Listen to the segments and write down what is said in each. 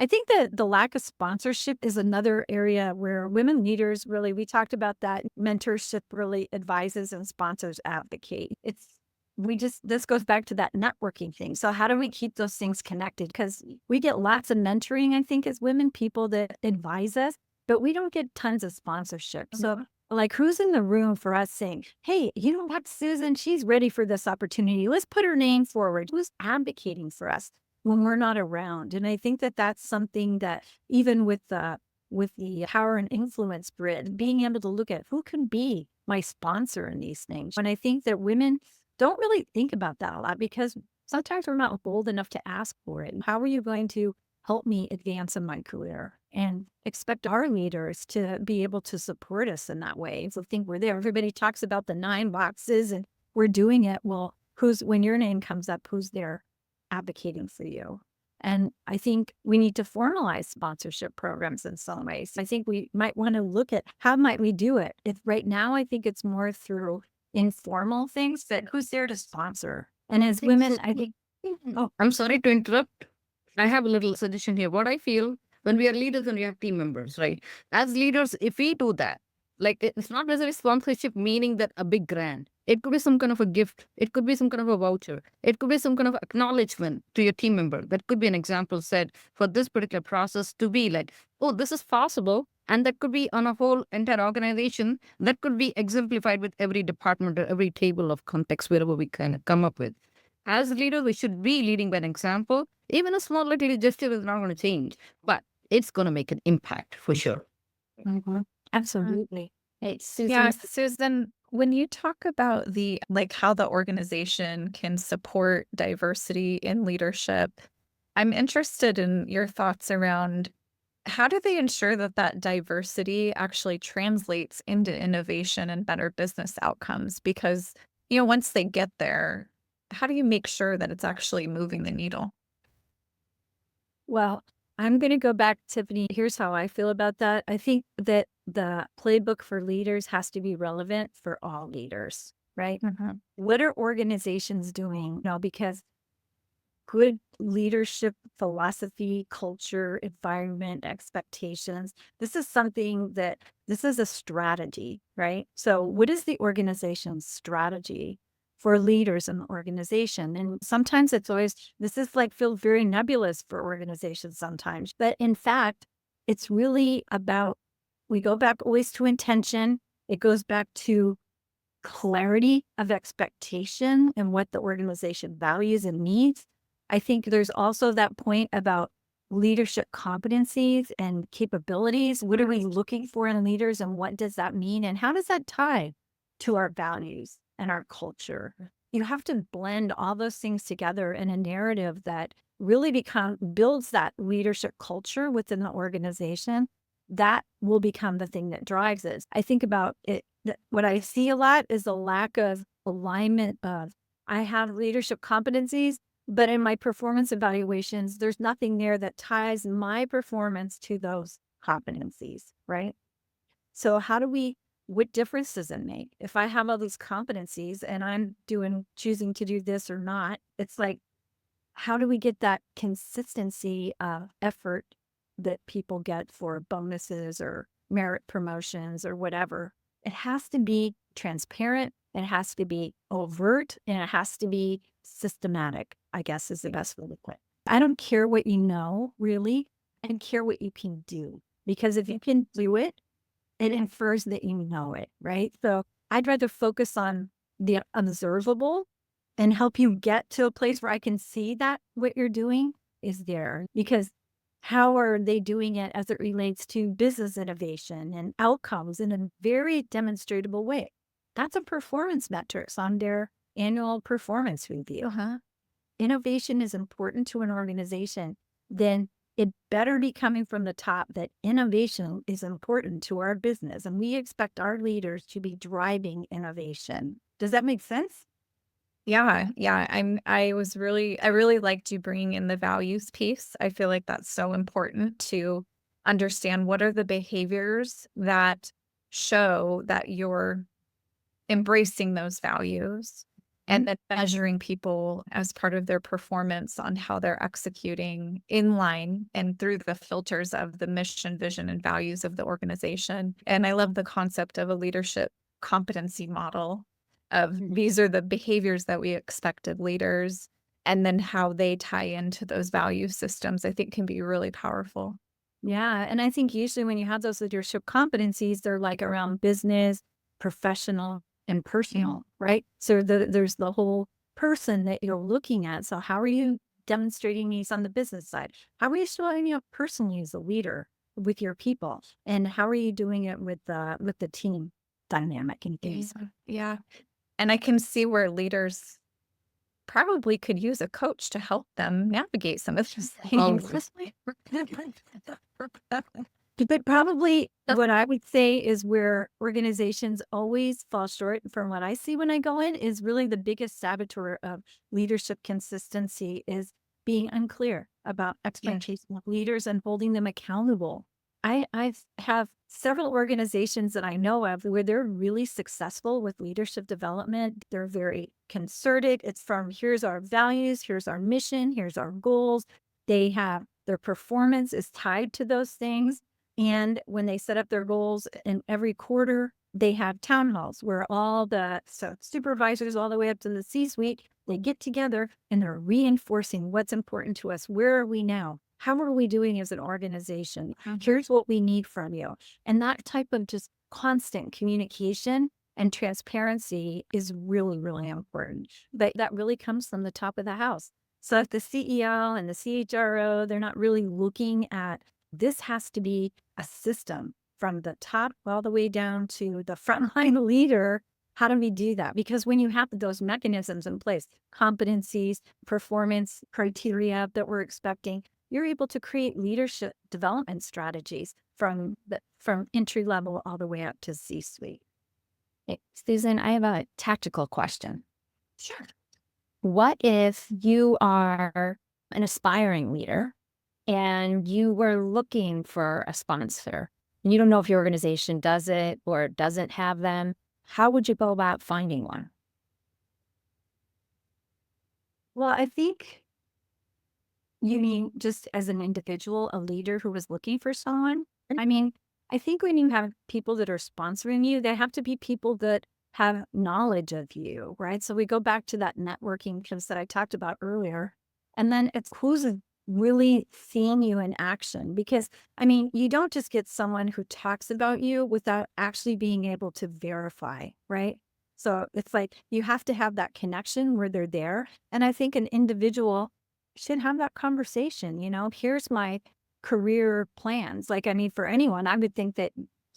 I think that the lack of sponsorship is another area where women leaders really, we talked about that mentorship really advises and sponsors advocate. This goes back to that networking thing. So, how do we keep those things connected? Because we get lots of mentoring, I think, as women, people that advise us, but we don't get tons of sponsorship. So, like, who's in the room for us saying, hey, you know what, Susan, she's ready for this opportunity. Let's put her name forward. Who's advocating for us when we're not around? And I think that that's something that even with the power and influence grid, being able to look at who can be my sponsor in these things. And I think that women don't really think about that a lot because sometimes we're not bold enough to ask for it. How are you going to help me advance in my career? And expect our leaders to be able to support us in that way. So think we're there. Everybody talks about the 9 boxes and we're doing it. Well, when your name comes up, who's there advocating for you? And I think we need to formalize sponsorship programs in some ways. I think we might want to look at how might we do it. If right now, I think it's more through informal things that who's there to sponsor. And as women, I think, oh, I'm sorry to interrupt. I have a little suggestion here. What I feel when we are leaders and we have team members, right? As leaders, if we do that, like it's not necessarily sponsorship, meaning that a big grant. It could be some kind of a gift. It could be some kind of a voucher. It could be some kind of acknowledgement to your team member. That could be an example said for this particular process to be like, oh, this is possible. And that could be on a whole entire organization. That could be exemplified with every department or every table of context, wherever we kind of come up with. As leaders, we should be leading by an example. Even a small little gesture is not going to change, but it's going to make an impact for sure. mhm, absolutely. Hey, Yeah, Susan. Susan, when you talk about the like how the organization can support diversity in leadership, I'm interested in your thoughts around how do they ensure that that diversity actually translates into innovation and better business outcomes? Because, once they get there, how do you make sure that it's actually moving the needle? Well, I'm going to go back, Tiffany. Here's how I feel about that. I think that the playbook for leaders has to be relevant for all leaders, right? Mhm. What are organizations doing? Because good leadership philosophy, culture, environment, expectations. This is a strategy, right? So, what is the organization's strategy for leaders in the organization? And sometimes this is like feels very nebulous for organizations sometimes. But in fact, it's really about, we go back always to intention, it goes back to clarity of expectation and what the organization values and needs. I think there's also that point about leadership competencies and capabilities. What are we looking for in leaders and what does that mean? And how does that tie to our values and our culture? You have to blend all those things together in a narrative that really builds that leadership culture within the organization. That will become the thing that drives it. I think about it. What I see a lot is a lack of alignment of, I have leadership competencies, but in my performance evaluations, there's nothing there that ties my performance to those competencies, right? So what difference does it make? If I have all these competencies and I'm choosing to do this or not, it's like, how do we get that consistency of effort that people get for bonuses or merit promotions or whatever? It has to be transparent, it has to be overt, and it has to be systematic, I guess is the best way to put it. I don't care what you know, really. I care what you can do. Because if you can do it, it infers that you know it, right? So I'd rather focus on the observable and help you get to a place where I can see that what you're doing is there. Because how are they doing it as it relates to business innovation and outcomes in a very demonstrable way? That's a performance metrics on their annual performance review. Innovation is important to an organization, then it better be coming from the top that innovation is important to our business. And we expect our leaders to be driving innovation. Does that make sense? Yeah, yeah. I really liked you bringing in the values piece. I feel like that's so important to understand what are the behaviors that show that you're embracing those values and then measuring people as part of their performance on how they're executing in line and through the filters of the mission, vision, and values of the organization. And I love the concept of a leadership competency model of these are the behaviors that we expect of leaders, and then how they tie into those value systems, I think can be really powerful. Yeah. And I think usually when you have those leadership competencies, they're like around business, professional, and personal, right? So there's the whole person that you're looking at. So how are you demonstrating these on the business side? How are you showing up personally as a leader with your people? And how are you doing it with the team dynamic and things? Yeah. And I can see where leaders probably could use a coach to help them navigate some of those things. But probably what I would say is where organizations always fall short from what I see when I go in is really the biggest saboteur of leadership consistency is being unclear about expectations of leaders and holding them accountable. I have several organizations that I know of where they're really successful with leadership development. They're very concerted. It's from here's our values, here's our mission, here's our goals. They have their performance is tied to those things. And when they set up their goals in every quarter, they have town halls where all the supervisors all the way up to the C-suite, they get together and they're reinforcing what's important to us. Where are we now? How are we doing as an organization? Here's what we need from you. And that type of just constant communication and transparency is really, really important. But that really comes from the top of the house. So if the CEO and the CHRO, they're not really looking at this has to be a system from the top all the way down to the frontline leader. How do we do that? Because when you have those mechanisms in place, competencies, performance criteria that we're expecting, you're able to create leadership development strategies from entry level all the way up to C-suite. Hey, Susan, I have a tactical question. Sure. What if you are an aspiring leader and you were looking for a sponsor and you don't know if your organization does it or doesn't have them? How would you go about finding one? Well, I think you mean just as an individual, a leader who was looking for someone? I mean, I think when you have people that are sponsoring you, they have to be people that have knowledge of you, right? So we go back to that networking piece that I talked about earlier. And then it's who's really seeing you in action. Because, I mean, you don't just get someone who talks about you without actually being able to verify, right? So it's like you have to have that connection where they're there. And I think an individual should have that conversation. Here's my career plans. Like, I mean, for anyone, I would think that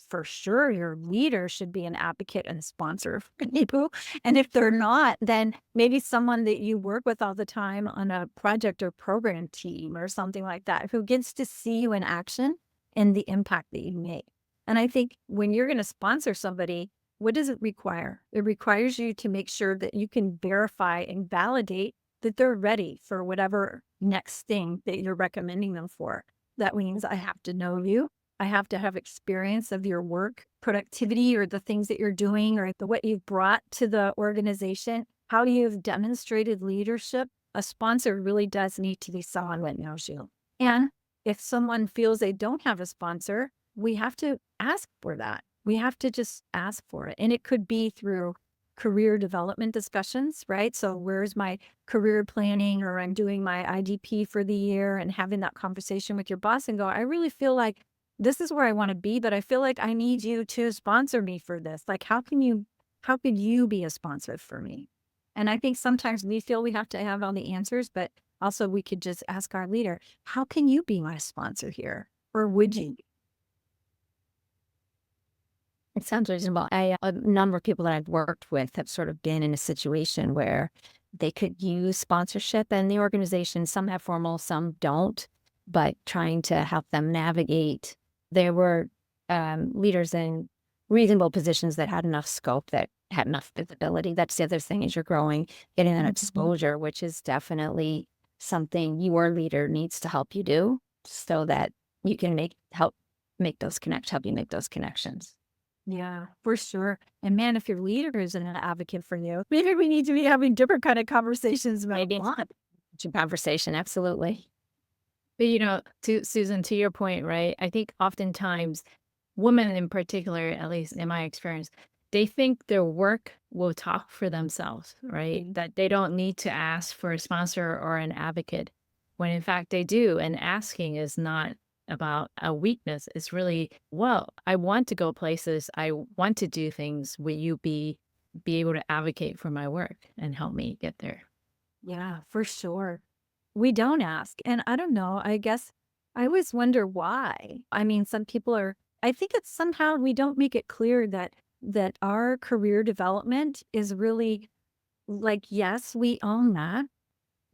for sure your leader should be an advocate and sponsor for people. And if they're not, then maybe someone that you work with all the time on a project or program team or something like that, who gets to see you in action and the impact that you make. And I think when you're going to sponsor somebody, what does it require? It requires you to make sure that you can verify and validate that they're ready for whatever next thing that you're recommending them for. That means I have to know you. I have to have experience of your work, productivity, or the things that you're doing, or what you've brought to the organization, how you've demonstrated leadership. A sponsor really does need to be someone that knows you. And if someone feels they don't have a sponsor, we have to ask for that. We have to just ask for it. And it could be through career development discussions, right? So where's my career planning, or I'm doing my IDP for the year, and having that conversation with your boss and go, I really feel like this is where I want to be, but I feel like I need you to sponsor me for this. Like, how could you be a sponsor for me? And I think sometimes we feel we have to have all the answers, but also we could just ask our leader, how can you be my sponsor here? Or would you? It sounds reasonable. A number of people that I've worked with have sort of been in a situation where they could use sponsorship and the organization. Some have formal, some don't, but trying to help them navigate. There were leaders in reasonable positions that had enough scope, that had enough visibility. That's the other thing, is you're growing, getting that exposure, which is definitely something your leader needs to help you do so that you can help you make those connections. Yeah, for sure. And man, if your leader isn't an advocate for you, maybe we need to be having different kind of conversations about Maybe what. it's a conversation, absolutely. But to Susan, to your point, right? I think oftentimes women in particular, at least in my experience, they think their work will talk for themselves, right? That they don't need to ask for a sponsor or an advocate, when in fact they do. And asking is not about a weakness. It's really, well, I want to go places. I want to do things. Will you be able to advocate for my work and help me get there? Yeah, for sure. We don't ask. And I don't know, I guess I always wonder why. I mean, some people are, I think it's somehow we don't make it clear that our career development is really like, yes, we own that,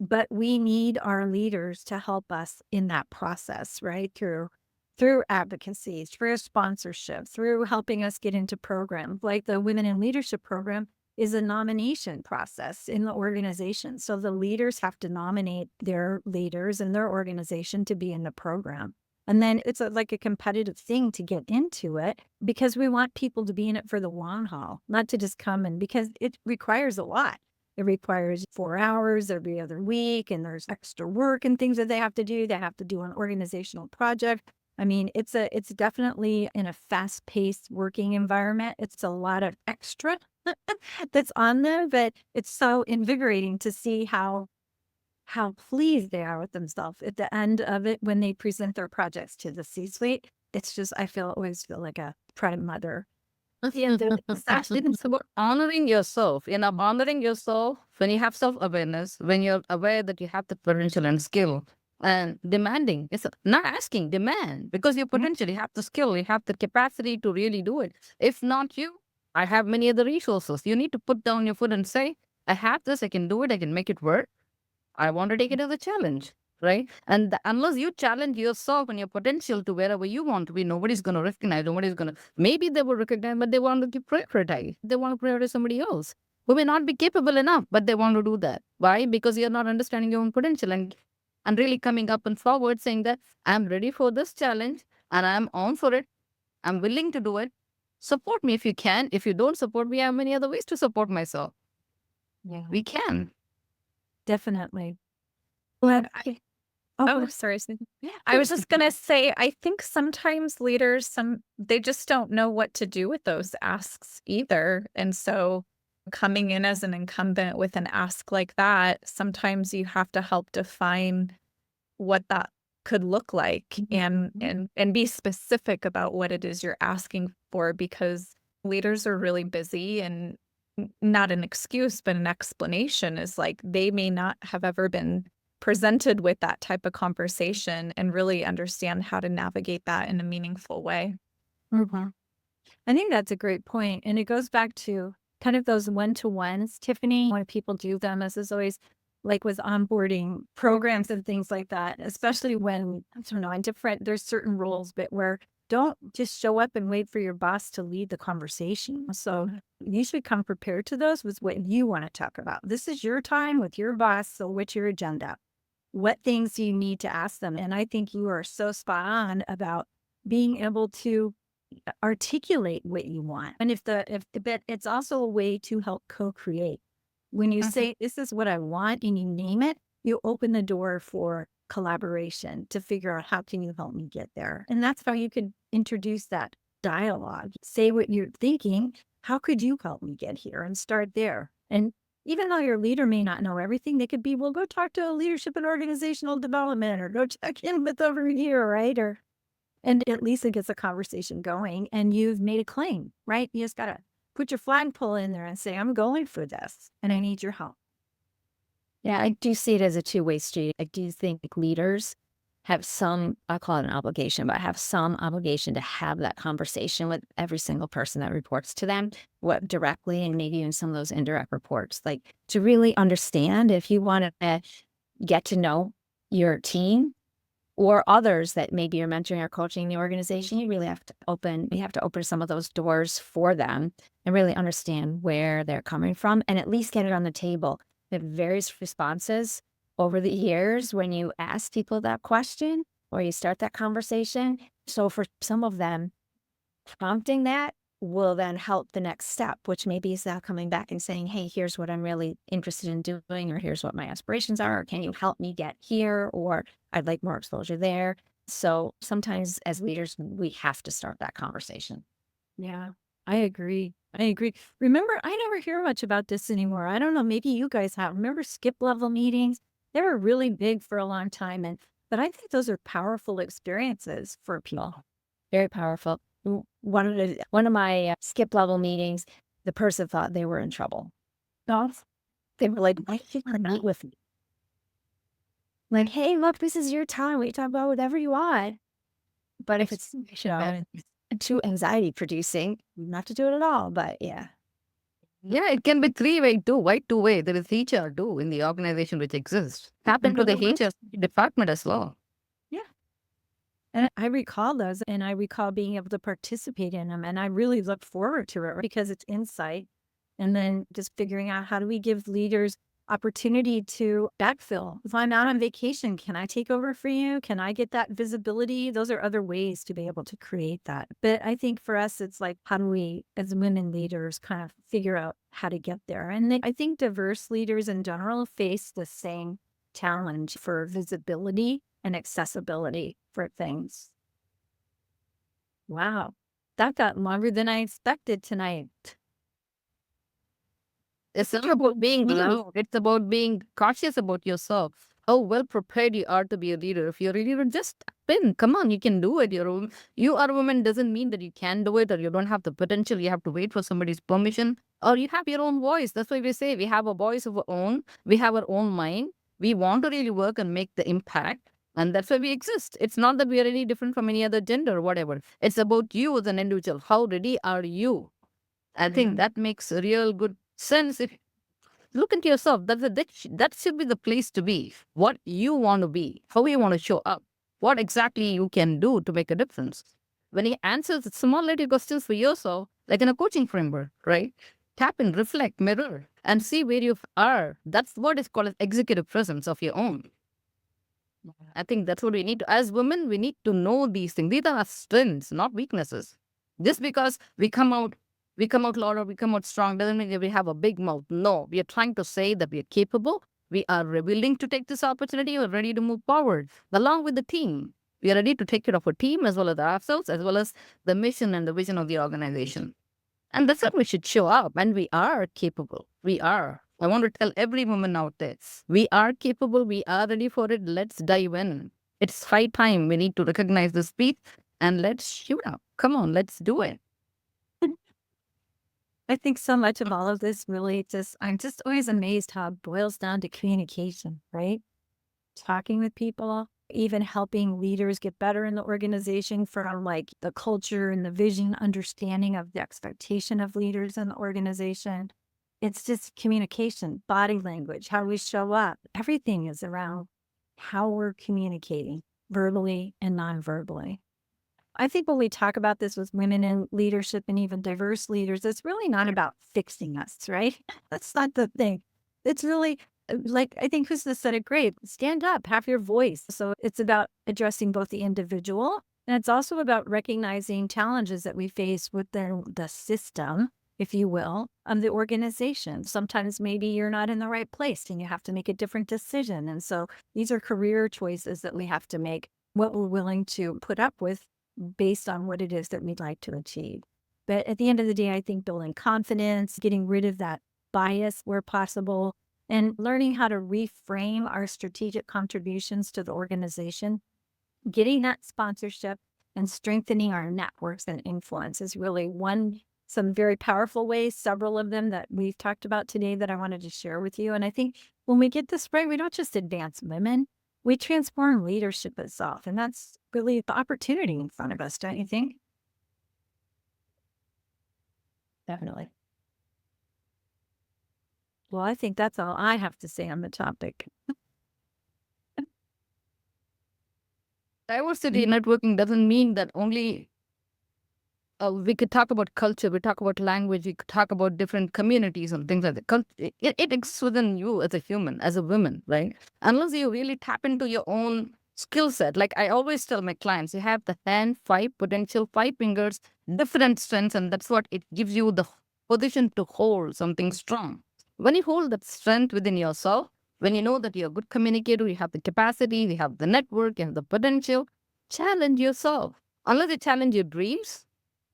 but we need our leaders to help us in that process, right? Through advocacy, through sponsorship, through helping us get into programs like the Women in Leadership program is a nomination process in the organization. So the leaders have to nominate their leaders in their organization to be in the program. And then it's like a competitive thing to get into it because we want people to be in it for the long haul, not to just come in because it requires a lot. It requires 4 hours every other week, and there's extra work and things that they have to do. They have to do an organizational project. I mean, it's definitely in a fast-paced working environment. It's a lot of extra that's on there, but it's so invigorating to see how pleased they are with themselves at the end of it when they present their projects to the C-suite. It's just always feel like a proud mother. Yeah, it's actually It's about honoring yourself. Honoring yourself when you have self awareness, when you're aware that you have the potential and skill, and demanding. It's not asking, demand, because your potential, you have the skill, you have the capacity to really do it. If not you, I have many other resources. You need to put down your foot and say, I have this, I can do it, I can make it work. I want to take it as a challenge, right? And unless you challenge yourself and your potential to wherever you want to be, nobody's going to recognize. Nobody's going to. Maybe they will recognize, but they want to keep prioritize. They want to prioritize somebody else who may not be capable enough, but they want to do that. Why? Because you're not understanding your own potential and really coming up and forward, saying that I'm ready for this challenge and I'm on for it. I'm willing to do it. Support me if you can. If you don't support me, I have many other ways to support myself. Yeah, We can. definitely. Well, Oh, sorry. yeah, I was just gonna say, I think sometimes leaders, they just don't know what to do with those asks either. And so coming in as an incumbent with an ask like that, sometimes you have to help define what that could look like and be specific about what it is you're asking for because leaders are really busy and not an excuse, but an explanation is like they may not have ever been presented with that type of conversation and really understand how to navigate that in a meaningful way. Mhm. I think that's a great point. And it goes back to kind of those one-to-ones, Tiffany, when people do them, this is always like with onboarding programs and things like that, especially when, I don't know, there's certain roles, but where don't just show up and wait for your boss to lead the conversation. So you should come prepared to those with what you want to talk about. This is your time with your boss. So what's your agenda? What things do you need to ask them? And I think you are so spot on about being able to articulate what you want. And but it's also a way to help co-create. When you say, this is what I want and you name it, you open the door for collaboration to figure out how can you help me get there. And that's how you could introduce that dialogue. Say what you're thinking. How could you help me get here? And start there. And even though your leader may not know everything, they could be, well, go talk to a leadership and organizational development or go check in with over here, right? And at least it gets a conversation going and you've made a claim, right? You just got to put your flagpole in there and say, I'm going for this and I need your help. Yeah, I do see it as a two-way street. I do think leaders have some, I call it an obligation, but have some obligation to have that conversation with every single person that reports to them, what directly and maybe even some of those indirect reports, like to really understand if you want to get to know your team or others that maybe you're mentoring or coaching the organization, you have to open some of those doors for them and really understand where they're coming from and at least get it on the table. We have various responses over the years when you ask people that question or you start that conversation. So for some of them, prompting that will then help the next step, which maybe is that coming back and saying, hey, here's what I'm really interested in doing, or here's what my aspirations are, or can you help me get here, or I'd like more exposure there. So sometimes as leaders, we have to start that conversation. Yeah, I agree. I agree. Remember, I never hear much about this anymore. I don't know, maybe you guys have. Remember skip level meetings? They were really big for a long time. But I think those are powerful experiences for people. Very powerful. One of my skip level meetings, the person thought they were in trouble. No? They were like, why did you meet with me? Like, hey, look, this is your time. We talk about whatever you want. But if it's too anxiety producing, you don't have to do it at all. But yeah. Yeah, it can be three-way too. Why two-way? There is HR too in the organization which exists. Tap into the HR department as well. Yeah. And I recall those, and I recall being able to participate in them. And I really look forward to it because it's insight. And then just figuring out how do we give leaders opportunity to backfill. If I'm out on vacation, can I take over for you? Can I get that visibility? Those are other ways to be able to create that. But I think for us, it's like, how do we, as women leaders, kind of figure out how to get there? And I think diverse leaders in general face the same challenge for visibility and accessibility for things. Wow. That got longer than I expected tonight. It's not about being loud. It's about being cautious about yourself. How well prepared you are to be a leader. If you're a leader, just step in. Come on, you can do it. You are a woman doesn't mean that you can do it or you don't have the potential. You have to wait for somebody's permission or you have your own voice. That's why we say we have a voice of our own. We have our own mind. We want to really work and make the impact. And that's why we exist. It's not that we are any different from any other gender or whatever. It's about you as an individual. How ready are you? I think that makes a real good sense. If look into yourself, that should be the place to be. What you want to be, how you want to show up, what exactly you can do to make a difference. When you answer the small little questions for yourself, like in a coaching framework, right? Tap in, reflect, mirror, and see where you are. That's what is called as executive presence of your own. I think that's what we need to, as women, we need to know these things. These are our strengths, not weaknesses. Just because we come out loud or we come out strong doesn't mean that we have a big mouth. No, we are trying to say that we are capable. We are willing to take this opportunity. We're ready to move forward along with the team. We are ready to take care of our team as well as ourselves, as well as the mission and the vision of the organization. And that's how we should show up. And we are capable. We are. I want to tell every woman out there, we are capable. We are ready for it. Let's dive in. It's high time. We need to recognize the speed and let's shoot up. Come on, let's do it. I think so much of all of this really I'm just always amazed how it boils down to communication, right? Talking with people, even helping leaders get better in the organization from like the culture and the vision, understanding of the expectation of leaders in the organization. It's just communication, body language, how we show up. Everything is around how we're communicating verbally and non-verbally. I think when we talk about this with women in leadership and even diverse leaders, it's really not about fixing us, right? That's not the thing. It's really like, I think Krista said it great. Stand up, have your voice. So it's about addressing both the individual and it's also about recognizing challenges that we face within the system, if you will, of the organization. Sometimes maybe you're not in the right place and you have to make a different decision. And so these are career choices that we have to make, what we're willing to put up with based on what it is that we'd like to achieve. But at the end of the day, I think building confidence, getting rid of that bias where possible, and learning how to reframe our strategic contributions to the organization, getting that sponsorship and strengthening our networks and influence is really some very powerful ways, several of them that we've talked about today that I wanted to share with you. And I think when we get this right, we don't just advance women, we transform leadership itself. And that's really the opportunity in front of us, don't you think? Definitely. Well, I think that's all I have to say on the topic. Diversity networking doesn't mean that only we could talk about culture, we talk about language, we could talk about different communities and things like that. It exists within you as a human, as a woman, right? Unless you really tap into your own skill set. Like I always tell my clients, you have the hand, five potential, five fingers, different strengths, and that's what it gives you the position to hold something strong. When you hold that strength within yourself, when you know that you're a good communicator, you have the capacity, you have the network, you have the potential, challenge yourself. Unless you challenge your dreams,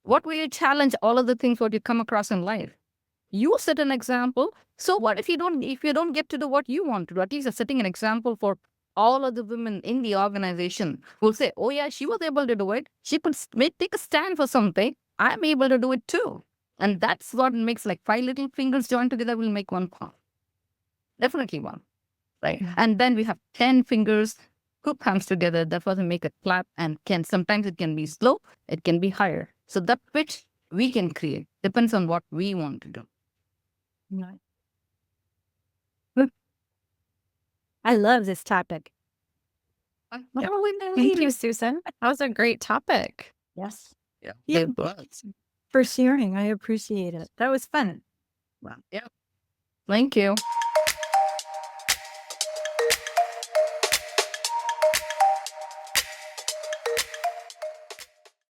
what will you challenge all of the things what you come across in life? You set an example. So what if you don't get to do what you want to do? At least you're setting an example for all of the women in the organization who will say, oh yeah, she was able to do it. She could take a stand for something. I'm able to do it too. And that's what makes like five little fingers joined together will make one palm. Definitely one. Right. And then we have 10 fingers who comes together. That was make a clap and sometimes it can be slow, it can be higher. So that pitch we can create depends on what we want to do. Right. I love this topic. Thank you, Susan. That was a great topic. Yes. Yeah. Yeah. It was. For sharing. I appreciate it. That was fun. Wow. Yeah. Thank you.